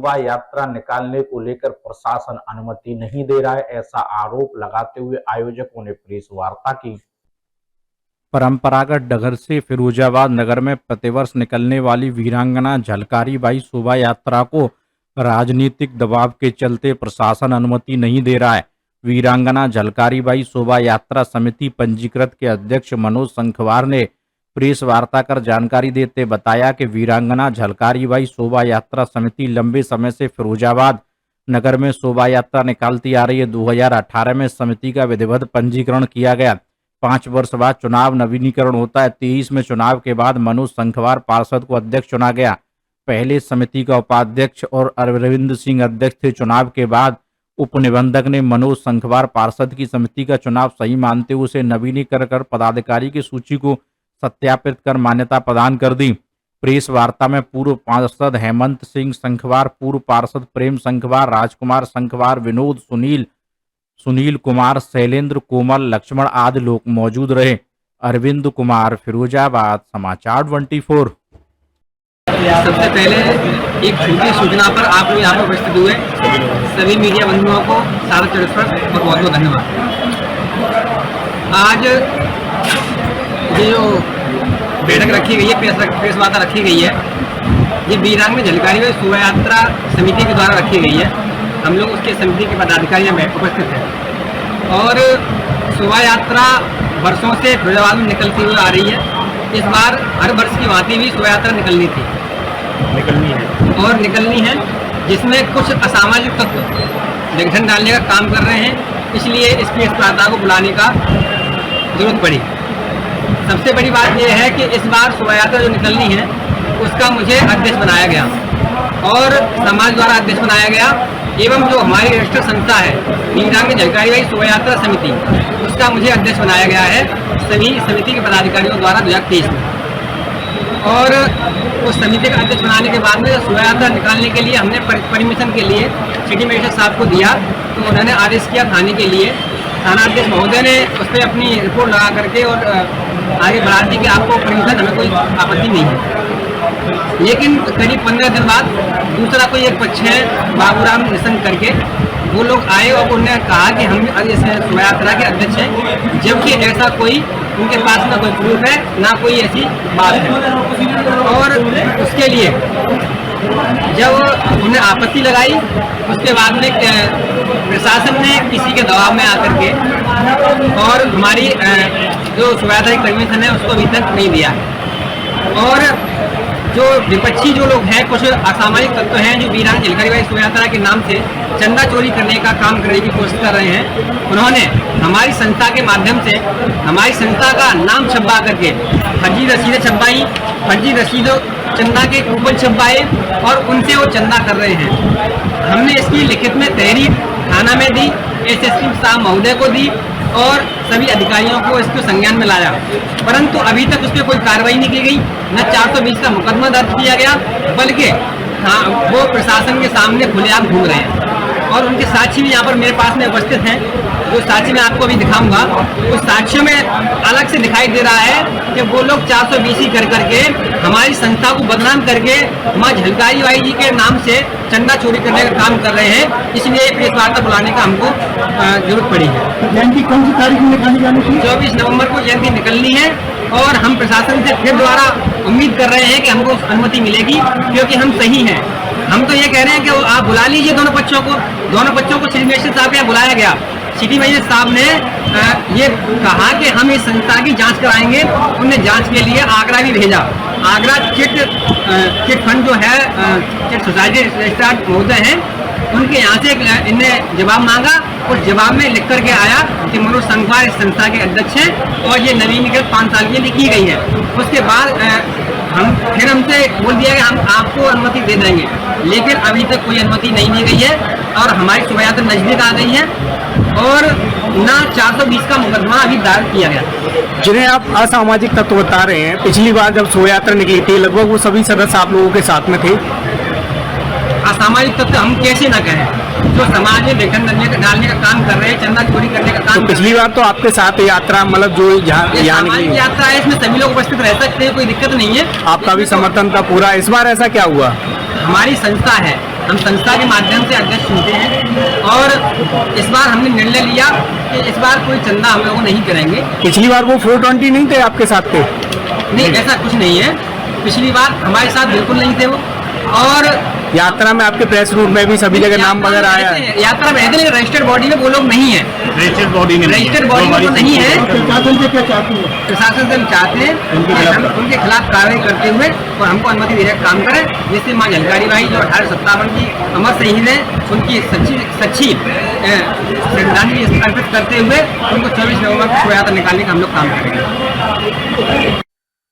शोभा यात्रा निकालने को लेकर प्रशासन अनुमति नहीं दे रहा है, ऐसा आरोप लगाते हुए आयोजकों ने प्रेस वार्ता की। परंपरागत डगर से फिरोजाबाद नगर में प्रतिवर्ष निकलने वाली वीरांगना झलकारी बाई शोभा यात्रा को राजनीतिक दबाव के चलते प्रशासन अनुमति नहीं दे रहा है। वीरांगना झलकारी बाई शोभा यात्रा समिति पंजीकृत के अध्यक्ष मनोज संखवार ने प्रेस वार्ता कर जानकारी देते बताया कि वीरांगना झलकारी बाई शोभा यात्रा समिति लंबे समय से फिरोजाबाद नगर में शोभा यात्रा निकालती आ रही है। 2018 में समिति का विधिवत पंजीकरण किया गया। 5 वर्ष बाद चुनाव नवीनीकरण होता है। 23 में चुनाव के बाद मनोज संखवार पार्षद को अध्यक्ष चुना गया। पहले समिति का उपाध्यक्ष और अरविंद सिंह अध्यक्ष थे। चुनाव के बाद उपनिबंधक ने मनोज संखवार पार्षद की समिति का चुनाव सही मानते हुए उसे नवीनीकरण कर पदाधिकारी की सूची को सत्यापित कर मान्यता प्रदान कर दी। प्रेस वार्ता में पूर्व पार्षद हेमंत सिंह संखवार, पूर्व पार्षद प्रेम संखवार, राजकुमार संखवार, विनोद, सुनील कुमार, शैलेंद्र, कोमल, लक्ष्मण आदि लोग मौजूद रहे। अरविंद कुमार, फिरोजाबाद, समाचार 24। सबसे पहले एक छोटी सूचना पर आप लोग यहाँ पर उपस्थित हुए सभी मीडिया बंधुओं को सारा चर्च पर बहुत बहुत धन्यवाद। आज ये जो बैठक रखी गई है, प्रेस वार्ता रखी गई है, ये वीरांगना झलकारी बाई शोभा यात्रा समिति के द्वारा रखी गई है। हम लोग उसके समिति के पदाधिकारी यहाँ उपस्थित हैं और शोभा यात्रा वर्षों से फिरोजाबाद में निकलती हुई आ रही है। इस बार हर वर्ष की भांति भी शोभा यात्रा निकलनी है, जिसमें कुछ असामाजिक तत्व विघटन डालने का काम कर रहे हैं। इसलिए इस प्रेस वार्ता को बुलाने का जरूरत पड़ी। सबसे बड़ी बात यह है कि इस बार शोभा यात्रा जो निकलनी है उसका मुझे अध्यक्ष बनाया गया और समाज द्वारा अध्यक्ष बनाया गया एवं जो हमारी रजिस्टर्ड संस्था है वीरांगना झलकारी बाई शोभा यात्रा समिति, उसका मुझे अध्यक्ष बनाया गया है सभी समिति के पदाधिकारियों द्वारा 2023 में। और उस समिति का अध्यक्ष बनाने के बाद में शोभा यात्रा निकालने के लिए हमने परमिशन के लिए सिटी मजिस्ट्रेट साहब को दिया, तो उन्होंने आदेश किया थाने के लिए। थानाध्यक्ष महोदय ने उस पर अपनी रिपोर्ट लगा करके और आगे बढ़ा दी कि आपको परमिशन, हमें कोई आपत्ति नहीं है। लेकिन करीब 15 दिन बाद दूसरा कोई एक पक्ष है बाबूराम निशंक करके, वो लोग आए और उन्होंने कहा कि हम इस शोभा यात्रा के अध्यक्ष हैं, जबकि ऐसा कोई उनके पास ना कोई प्रूफ है ना कोई ऐसी बात है। और उसके लिए जब उन्होंने आपत्ति लगाई उसके बाद में प्रशासन ने किसी के दबाव में आकर के और हमारी जो शोभा यात्रा की परमिशन है उसको अभी तक नहीं दिया है। और जो विपक्षी जो लोग हैं, कुछ असामाजिक तत्व हैं जो वीरांगना झलकारी बाई शोभा यात्रा के नाम से चंदा चोरी करने का काम करने की कोशिश कर रहे हैं। उन्होंने हमारी संस्था के माध्यम से हमारी संस्था का नाम छपवा करके फर्जी रसीदें छपवाई, फर्जी रसीदों चंदा के कूपन छपवाए और उनसे वो चंदा कर रहे हैं। हमने इसकी लिखित में तहरीर थाना में दी, एसएसपी साहब महोदय को दी और सभी अधिकारियों को इसको संज्ञान में लाया, परंतु अभी तक उस पर कोई कार्रवाई नहीं की गई। न 420 का मुकदमा दर्ज किया गया, बल्कि वो प्रशासन के सामने खुलेआम घूम रहे हैं। और उनके साक्षी भी यहाँ पर मेरे पास में उपस्थित हैं, जो साक्षी मैं आपको अभी दिखाऊंगा। उस साक्ष्यों में अलग से दिखाई दे रहा है कि वो लोग 420 कर करके हमारी संस्था को बदनाम करके माँ झलकारी बाई जी के नाम से चंदा चोरी करने का काम कर रहे हैं। इसलिए प्रेस वार्ता बुलाने का हमको जरूरत पड़ी है। जयंती कौन सी तारीख में निकाली जानी थी? 24 नवंबर को जयंती निकलनी है और हम प्रशासन से फिर दोबारा उम्मीद कर रहे हैं कि हमको अनुमति मिलेगी, क्योंकि हम सही हैं। हम तो ये कह रहे हैं कि आप बुला लीजिए दोनों पक्षों को सिटी मजिस्ट्रेट साहब के यहाँ बुलाया गया। सिटी मजिस्ट्रेट साहब ने ये कहा कि हम इस संस्था की जांच कराएंगे। उन्होंने जांच के लिए आगरा भी भेजा। आगरा चिट फंड जो है चिट सोसाइटी रजिस्ट्रार महोदय हैं, उनके यहाँ से इनने जवाब मांगा और जवाब में लिख करके आया कि मनोज संखवार इस संस्था के अध्यक्ष हैं और ये नवीनीकृत 5 साल के लिए की गई है। उसके बाद हमसे बोल दिया कि हम आपको अनुमति दे देंगे, लेकिन अभी तक कोई अनुमति नहीं दी गई है और हमारी शोभा यात्रा नजदीक आ गई है और ना 420 का मुकदमा अभी दायर किया गया। जिन्हें आप असामाजिक तत्व बता रहे हैं, पिछली बार जब शोभा यात्रा निकली थी लगभग वो सभी सदस्य आप लोगों के साथ में थे। असामाजिक तत्व हम कैसे न कहें, जो समाज में विघटन डालने का काम कर रहे हैं, चंदा चोरी करने का काम। तो पिछली बार तो आपके साथ यात्रा मतलब जो सामाजिक यात्रा है, इसमें सभी लोग उपस्थित रह सकते हैं, कोई दिक्कत नहीं है। आपका भी समर्थन था पूरा। इस बार ऐसा क्या हुआ? हमारी संस्था है हम संस्था के माध्यम से अध्यक्ष चुनते हैं और इस बार हमने निर्णय लिया कि इस बार कोई चंदा हम लोग नहीं करेंगे। पिछली बार वो 420 नहीं थे आपके साथ थे? नहीं, ऐसा कुछ नहीं है। पिछली बार हमारे साथ बिल्कुल नहीं थे वो। और यात्रा में आपके प्रेस रूट में भी सभी जगह नाम वगैरह आया है। यात्रा में लेकिन रजिस्टर्ड बॉडी में वो लोग नहीं है। रजिस्टर्ड बॉडी में वो नहीं है। प्रशासन से क्या चाहती है? प्रशासन से हम चाहते हैं कि हम उनके खिलाफ कार्रवाई करते हुए और हमको अनुमति देने का काम करें, जिससे माँ झलकारी बाई जो 1857 की अमर शहीद है, उनकी सच्ची श्रद्धांजलि अर्पित करते हुए उनको 24 नवंबर को शोभा यात्रा निकालने का हम लोग काम करेंगे।